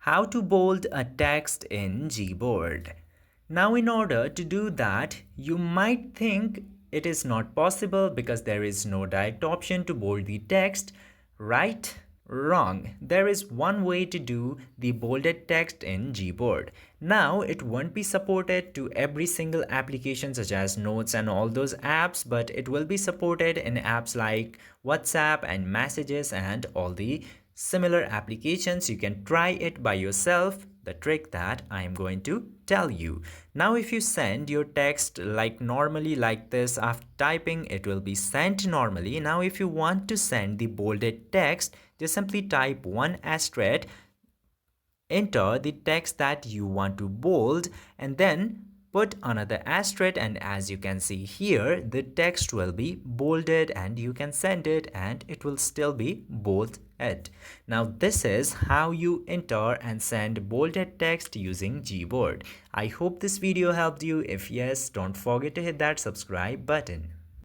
How to bold a text in Gboard. Now in order to do that, you might think it is not possible because there is no direct option to bold the text, right? Wrong. There is one way to do the bolded text in Gboard. Now it won't be supported to every single application such as Notes and all those apps, but it will be supported in apps like WhatsApp and Messages and all the similar applications. You can try it by yourself, the trick that I am going to tell you. Now if you send your text like normally like this, after typing it will be sent normally. Now if you want to send the bolded text, just simply type one asterisk, enter the text that you want to bold, and then put another asterisk, and as you can see here, the text will be bolded and you can send it and it will still be bolded. Now this is how you enter and send bolded text using Gboard. I hope this video helped you. If yes, don't forget to hit that subscribe button.